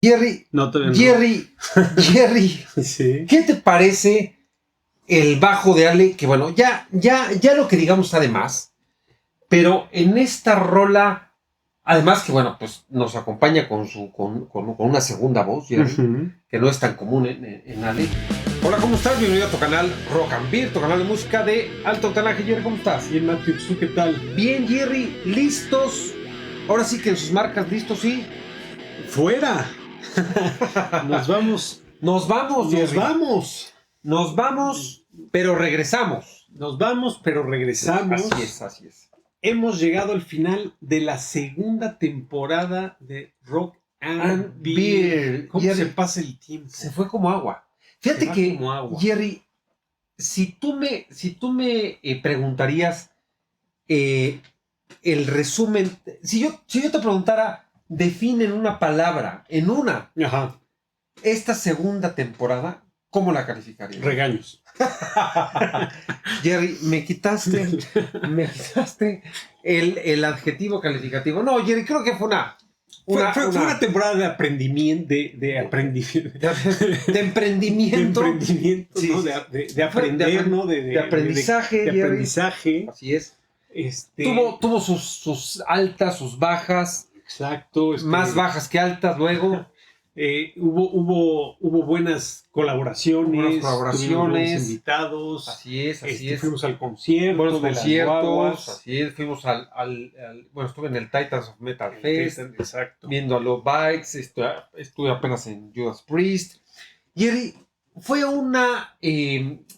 Jerry, No, todavía no. Jerry, Sí. ¿qué te parece el bajo de Ale? Que bueno, ya lo que digamos está de más, pero en esta rola, además que bueno, pues nos acompaña con una segunda voz, Jerry, que no es tan común en Ale. Hola, ¿cómo estás? Bienvenido a tu canal Rock and Beer, tu canal de música de alto octanaje. Jerry, ¿cómo estás? Bien, Matthew, ¿tú qué tal? Bien, Jerry, listos. Ahora sí que en sus marcas, listos, sí. ¡Fuera! Nos vamos. Nos vamos, Nos Jerry. vamos. Nos vamos, pero regresamos. Nos vamos, pero regresamos. Así es, así es. Hemos llegado al final de la segunda temporada de Rock and Beer. ¿Cómo Jerry, se pasa el tiempo? se fue como agua. Fíjate Se va que, como agua. Jerry, si tú me preguntarías el resumen, si yo te preguntara, define en una palabra, Ajá. esta segunda temporada, ¿cómo la calificarías? Regaños. Jerry, me quitaste el adjetivo calificativo. No, Jerry, creo que fue Fue una temporada de aprendimiento, de emprendimiento. De emprendimiento, Sí, ¿no? sí. De aprender, ¿no? De aprendizaje, de Jerry. aprendizaje. Así es. Tuvo sus altas, sus bajas. Exacto. Más bajas que altas luego. Hubo buenas colaboraciones. Tuvimos buenos invitados. Así es. Fuimos al concierto. Buenos de las conciertos. guaguas. Así es. Fuimos bueno, estuve en el Titans of Metal Fest. Exacto. Viendo a Love Bites. Estuve apenas en Judas Priest. Jerry, fue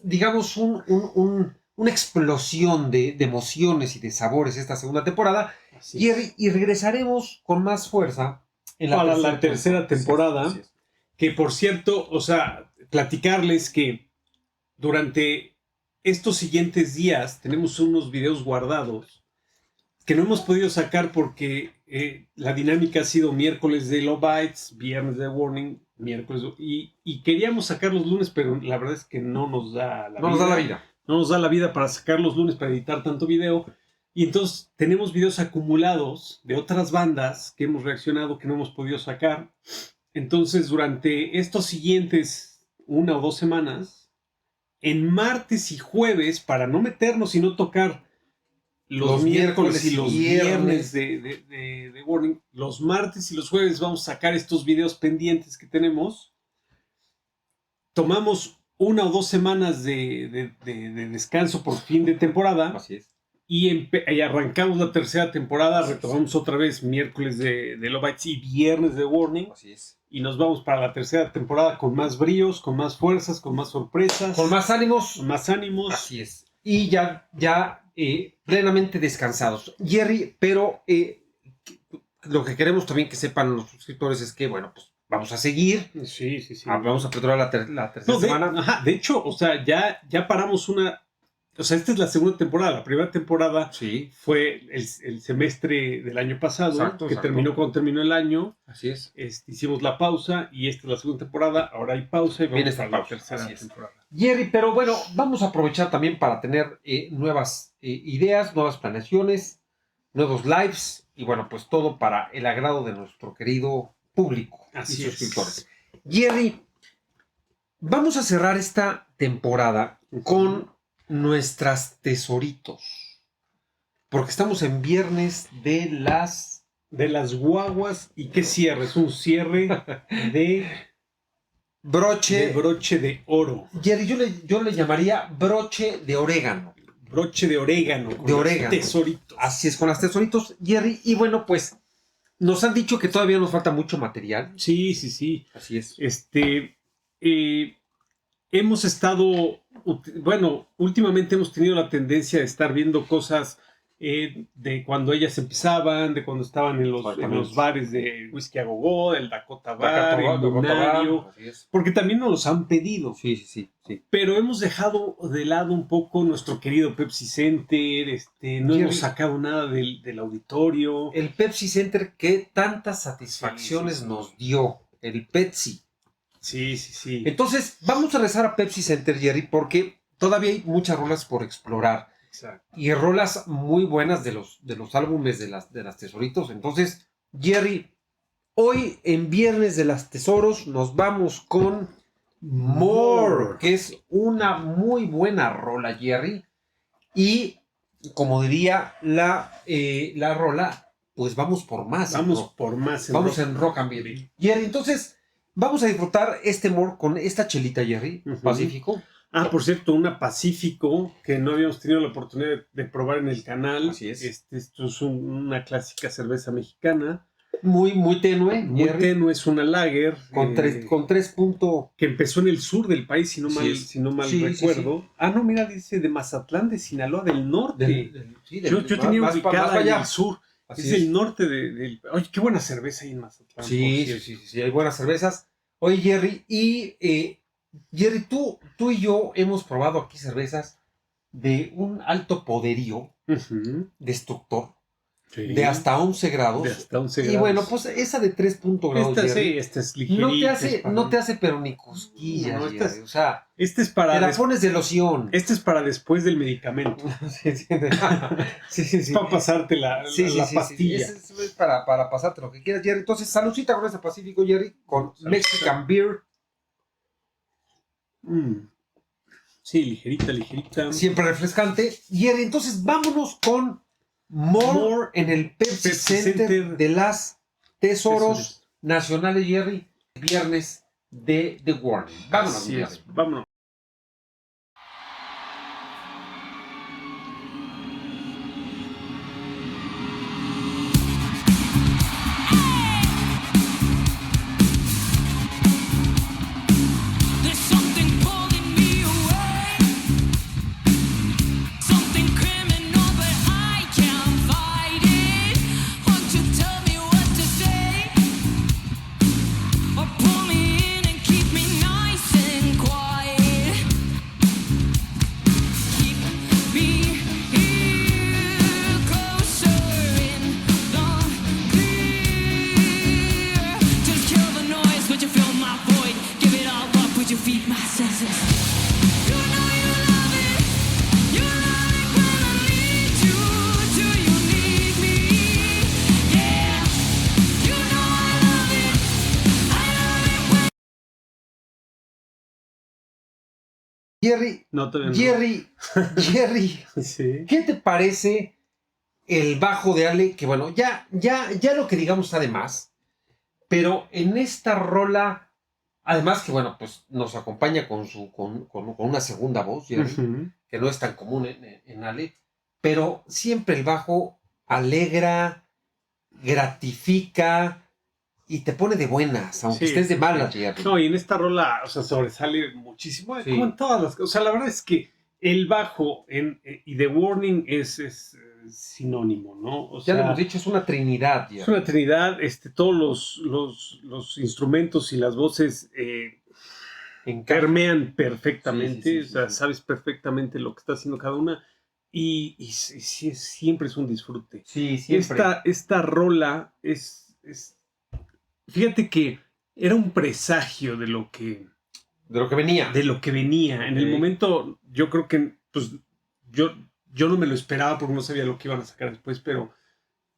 digamos, una explosión de emociones y de sabores esta segunda temporada. Jerry, y regresaremos con más fuerza para la tercera temporada. Sí. Que por cierto, o sea, platicarles que durante estos siguientes días tenemos unos videos guardados que no hemos podido sacar porque la dinámica ha sido miércoles de Love Bites, viernes de Warning, miércoles y queríamos sacar los lunes, pero la verdad es que no nos da la vida. No nos da la vida para sacar los lunes, para editar tanto video. Y entonces tenemos videos acumulados de otras bandas que hemos reaccionado que no hemos podido sacar. Entonces, durante estos siguientes 1 o 2 semanas, en martes y jueves, para no meternos y no tocar los miércoles y los viernes de Warning, los martes y los jueves vamos a sacar estos videos pendientes que tenemos. Tomamos 1 o 2 semanas de descanso por fin de temporada. Así es. Y arrancamos la tercera temporada, retomamos otra vez miércoles de Love Bites y viernes de Warning. Así es. Y nos vamos para la tercera temporada con más bríos, con más fuerzas, con más sorpresas. Con más ánimos. Más ánimos. Así es. Y ya plenamente descansados. Jerry, pero lo que queremos también que sepan los suscriptores es que, bueno, pues vamos a seguir. Sí. Vamos a preparar la tercera semana. De hecho, o sea, ya paramos una... O sea, esta es la segunda temporada. La primera temporada fue el semestre del año pasado, exacto. Terminó cuando terminó el año. Así es. Hicimos la pausa y esta es la segunda temporada. Ahora hay pausa y viene esta la tercera temporada. Jerry, pero bueno, vamos a aprovechar también para tener nuevas ideas, nuevas planeaciones, nuevos lives y bueno, pues todo para el agrado de nuestro querido público y suscriptores. Jerry, vamos a cerrar esta temporada con nuestras tesoritos, porque estamos en viernes de las guaguas. ¿Y qué cierre? Es un cierre de broche de oro. Jerry, yo le llamaría broche de orégano. Broche de orégano. De orégano. Tesoritos. Así es, con las tesoritos, Jerry. Y bueno, pues nos han dicho que todavía nos falta mucho material. Sí. Así es. Hemos estado, bueno, últimamente hemos tenido la tendencia de estar viendo cosas de cuando ellas empezaban, de cuando estaban en los bares de Whisky a Go-Go, el Dakota Bar, el Lunario, porque también nos los han pedido. Sí. Pero hemos dejado de lado un poco nuestro querido Pepsi Center, no hemos sacado nada del auditorio. El Pepsi Center que tantas satisfacciones nos dio, el Pepsi. Sí. Entonces, vamos a regresar a Pepsi Center, Jerry, porque todavía hay muchas rolas por explorar. Exacto. Y rolas muy buenas de los álbumes de las tesoritos. Entonces, Jerry, hoy en Viernes de las Tesoros nos vamos con More, que es una muy buena rola, Jerry. Y como diría la rola, pues vamos por más. Vamos por más. Vamos en rock and roll. Jerry, entonces vamos a disfrutar este More con esta chelita, Jerry, Pacífico. Ah, por cierto, una Pacífico que no habíamos tenido la oportunidad de probar en el canal. Así es. Esto es una clásica cerveza mexicana. Muy tenue. Muy Jerry. tenue, es una lager. Con 3 puntos. Que empezó en el sur del país, si no mal recuerdo. Sí. Ah, no, mira, dice de Mazatlán, de Sinaloa, del norte. Yo tenía más ubicada para allá. en el sur. Así es el norte del... Oye, qué buena cerveza hay en Mazatlán. Sí, hay buenas cervezas. Oye, Jerry, Jerry, tú y yo hemos probado aquí cervezas de un alto poderío destructor, de hasta 11 grados. De hasta 11 grados. Y bueno, pues esa de 3 grados, Jerry, esta es ligerita. no te hace pero ni cosquillas, no, Jerry. O sea, este es para te la pones de loción. Este es para después del medicamento. sí. Para pasarte la pastilla. Es para pasarte lo que quieras, Jerry. Entonces, saludcita con este Pacífico, Jerry, con Mexican Beer. Sí, ligerita. Siempre refrescante. Jerry, entonces vámonos con More en el Pepsi Center de las Tesoros Nacionales, Jerry. Viernes de The Warning. Vámonos, Jerry. Vámonos. Jerry, ¿Sí? ¿Qué te parece el bajo de Ale? Que bueno, ya lo que digamos está de más, pero en esta rola, además que bueno, pues nos acompaña con una segunda voz, Jerry, que no es tan común en Ale, pero siempre el bajo alegra, gratifica y te pone de buenas, aunque estés de malas, Jerry. No, y en esta rola, o sea, sobresale muchísimo, como en todas las cosas. O sea, la verdad es que el bajo y The Warning es sinónimo, ¿no? O sea, ya lo hemos dicho, es una trinidad. Jerry. Es una trinidad, todos los instrumentos y las voces permean perfectamente, o sea, sabes perfectamente lo que está haciendo cada una. Y siempre es un disfrute. Sí, siempre. Esta rola es... Fíjate que era un presagio de lo que venía. En el momento, yo creo que, pues, yo no me lo esperaba porque no sabía lo que iban a sacar después, pero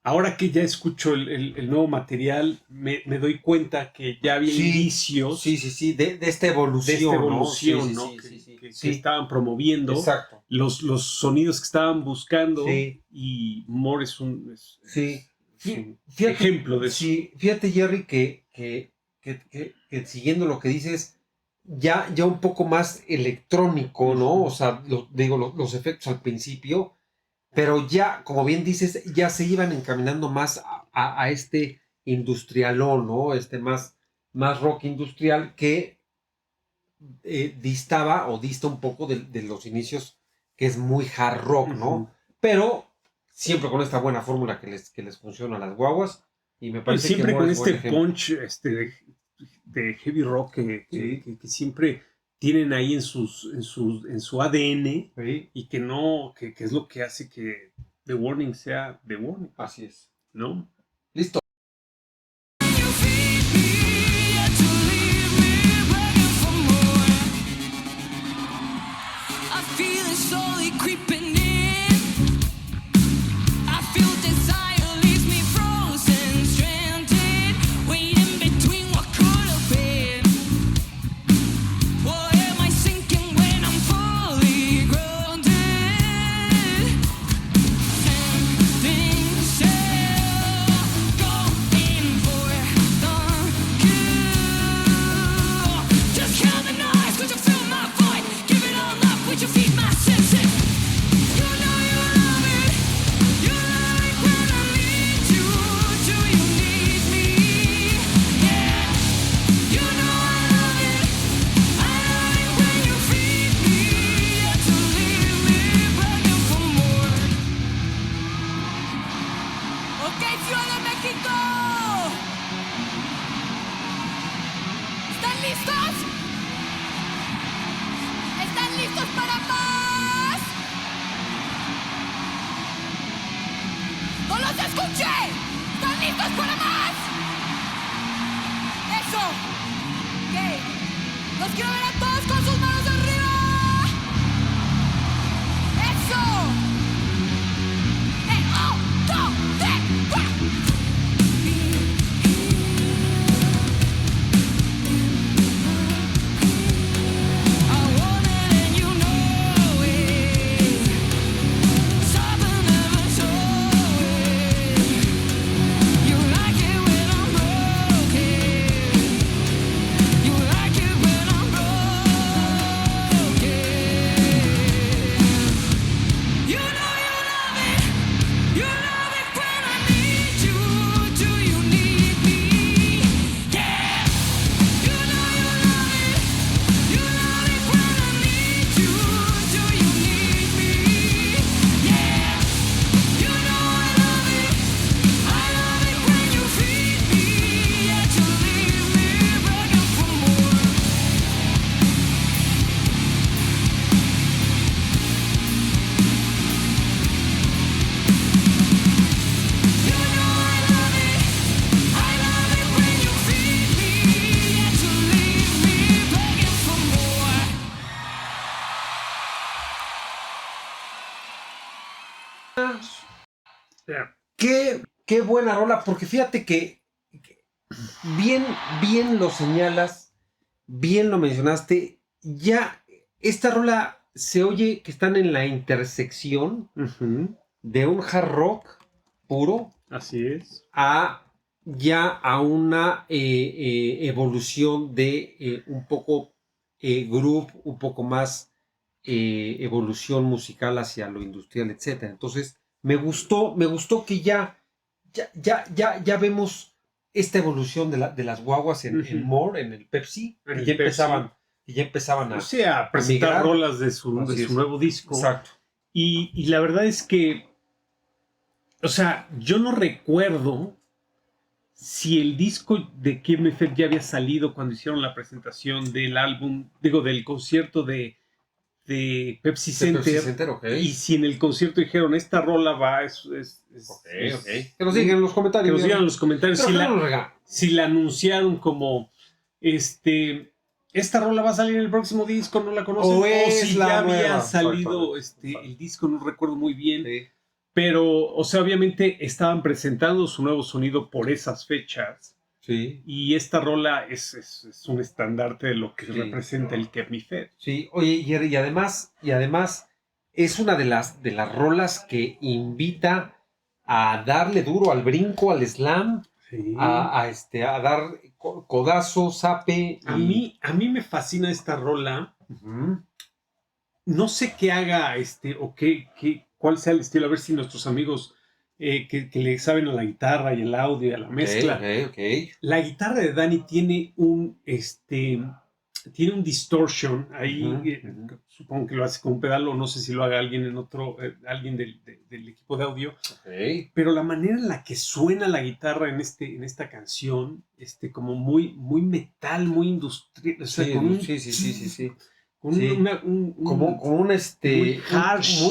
ahora que ya escucho el nuevo material, me doy cuenta que ya había indicios. De esta evolución. ¿no? Que estaban promoviendo. Exacto. Los sonidos que estaban buscando. Y More es un ejemplo de eso. Sí, fíjate, Jerry, que siguiendo lo que dices, ya un poco más electrónico, ¿no? O sea, los efectos al principio, pero ya, como bien dices, ya se iban encaminando más a este industrialón, ¿no? Más rock industrial que dista un poco de los inicios, que es muy hard rock, ¿no? Pero siempre con esta buena fórmula que les funciona a las guaguas, y me parece siempre que con este punch de heavy rock que siempre tienen ahí en su ADN, y que es lo que hace que The Warning sea The Warning. Así es. ¿No? Listo. Desire leaves me frozen, stranded, waiting. escuché. ¿Están listos para más? Eso. Ok. Los quiero ver a todos con sus manos arriba. Eso. Dos, tres, cuatro. Qué buena rola, porque fíjate que bien lo señalas, bien lo mencionaste, ya esta rola se oye que están en la intersección de un hard rock puro. Así es. A una evolución de un poco groove, un poco más evolución musical hacia lo industrial, etc. Entonces, me gustó que ya vemos esta evolución de las guaguas en More, en el Pepsi, En el ya Pepsi. empezaban O sea, a presentar migrar. rolas de su nuevo disco. Exacto. Y la verdad es que, o sea, yo no recuerdo si el disco de Keep Me Fed ya había salido cuando hicieron la presentación del álbum, del concierto de Pepsi Center. Okay. Y si en el concierto dijeron, esta rola va, Okay. Que nos digan en los comentarios. Que nos digan en los comentarios si la anunciaron como, esta rola va a salir en el próximo disco, no la conocen. O si ya había salido Exacto. el disco, no recuerdo muy bien. Sí. Pero, o sea, obviamente estaban presentando su nuevo sonido por esas fechas. Sí. Y esta rola es un estandarte de lo que representa el Keep Me Fed. Sí, oye, y además es una de las rolas que invita a darle duro al brinco, al slam, Sí. a dar codazo, zape. A mí me fascina esta rola. Uh-huh. No sé qué haga o cuál sea el estilo. A ver si nuestros amigos que le saben a la guitarra y el audio y a la mezcla. Okay. La guitarra de Dani tiene un distortion ahí. Supongo que lo hace con un pedal, o no sé si lo haga alguien alguien del equipo de audio. Okay. Pero la manera en la que suena la guitarra en esta canción, como muy, muy metal, muy industrial. O sea, sí, con un, sí. Con sí. Como un muy harsh,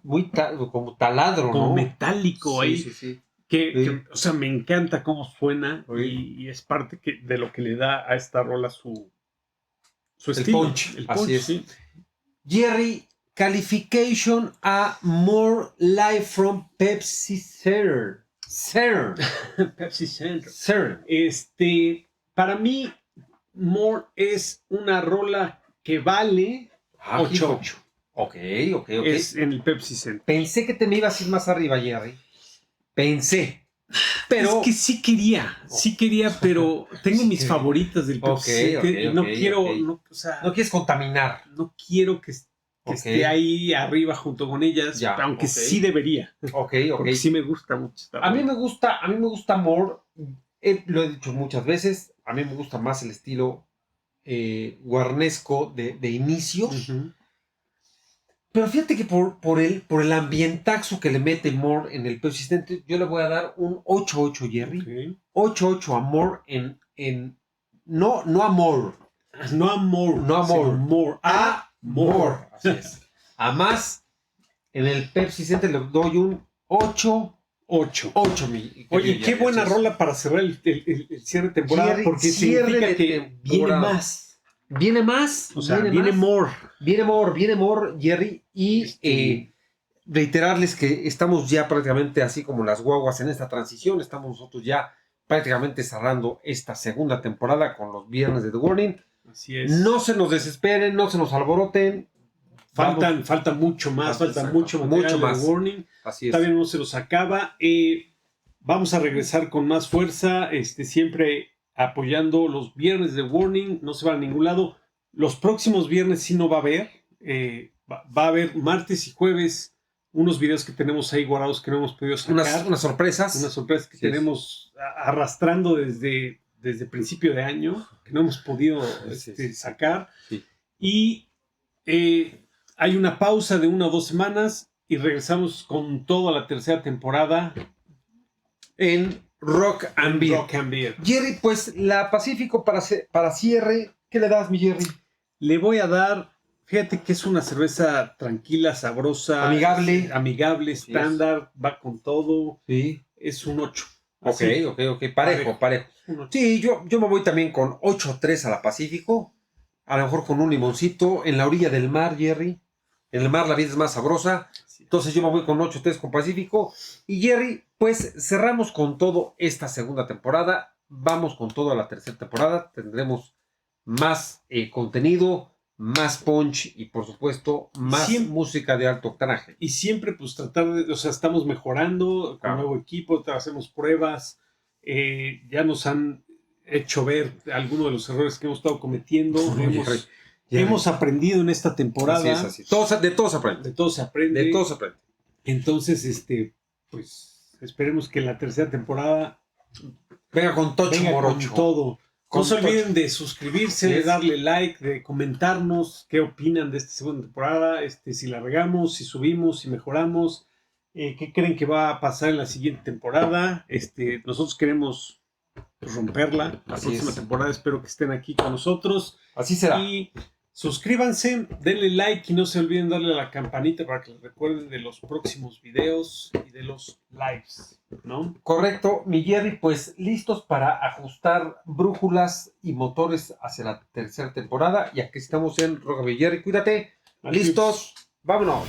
muy como taladro, como ¿no? metálico ahí. Sí. Que, o sea, me encanta cómo suena. Sí. Y es parte de lo que le da a esta rola su el estilo. punch. El así punch, es. sí. Jerry, calification a More Live from Pepsi Center. Pepsi Center. Para mí, More es una rola que vale 8-8. Ok. Es en el Pepsi Center. Pensé que te me ibas a ir más arriba, Jerry. Pensé. Pero... Es que sí quería, pero tengo mis favoritas del Pepsi Center. Y no quiero, no quieres contaminar. No quiero que esté ahí arriba junto con ellas, aunque sí debería. Porque sí me gusta mucho. A mí me gusta More. Lo he dicho muchas veces. A mí me gusta más el estilo guarnesco de inicios. Uh-huh. Pero fíjate que por el ambientaxo que le mete More en el Pepsi Center, yo le voy a dar un 8-8, Jerry. Okay. 8-8 a More no amor. No amor. No amor. Sino more. More. Así es. A más, en el Pepsi Center le doy un 8 8. 8, mi Oye, querido qué Jerry, buena así es. rola para cerrar el cierre de temporada, Jerry, porque cierre significa de que viene temporada. más. Viene más. O sea, viene más. more. Viene more, Jerry. Y reiterarles que estamos ya prácticamente así como las guaguas en esta transición. Estamos nosotros ya prácticamente cerrando esta segunda temporada con los viernes de The Warning. Así es. No se nos desesperen, no se nos alboroten. Falta mucho más, falta mucho material mucho de más. The Warning. Así es. Todavía no se los acaba. Vamos a regresar con más fuerza, siempre apoyando los viernes de Warning. No se van a ningún lado. Los próximos viernes sí no va a haber. Va a haber martes y jueves unos videos que tenemos ahí guardados que no hemos podido sacar. Unas sorpresas. Unas sorpresas que Sí, tenemos arrastrando desde principio de año, que no hemos podido Sí. sacar. Sí. Y hay una pausa de 1 o 2 semanas y regresamos con toda la tercera temporada En Rock and Beer. Rock and Beer. Jerry, pues la Pacífico para cierre. ¿Qué le das, mi Jerry? Le voy a dar, fíjate que es una cerveza tranquila, sabrosa, amigable, Sí, estándar, va con todo. Sí. Es un 8. Ok. Parejo. Un 8. Sí, yo me voy también con 8-3 a la Pacífico. A lo mejor con un limoncito en la orilla del mar, Jerry. En el mar la vida es más sabrosa. Entonces yo me voy con 8-3 con Pacífico. Y Jerry, pues cerramos con todo esta segunda temporada. Vamos con toda la tercera temporada. Tendremos más contenido, más punch y por supuesto más música de alto octanaje. Y siempre pues tratar de, o sea, estamos mejorando con nuevo equipo, hacemos pruebas, ya nos han hecho ver algunos de los errores que hemos estado cometiendo. Hemos aprendido en esta temporada. Así. De todo se aprende. De todo se aprende. De todo se aprende. Entonces, pues esperemos que la tercera temporada venga con tocho morocho. Con todo. No se olviden de suscribirse, de darle like, de comentarnos qué opinan de esta segunda temporada, si la regamos, si subimos, si mejoramos, qué creen que va a pasar en la siguiente temporada. Nosotros queremos romperla la próxima temporada. Espero que estén aquí con nosotros. Así será. Y suscríbanse, denle like y no se olviden darle a la campanita para que les recuerden de los próximos videos y de los lives, ¿no? Correcto, mi Jerry, pues listos para ajustar brújulas y motores hacia la tercera temporada. Y aquí estamos en Rock and Beer. Jerry, cuídate. Adiós. Listos, vámonos.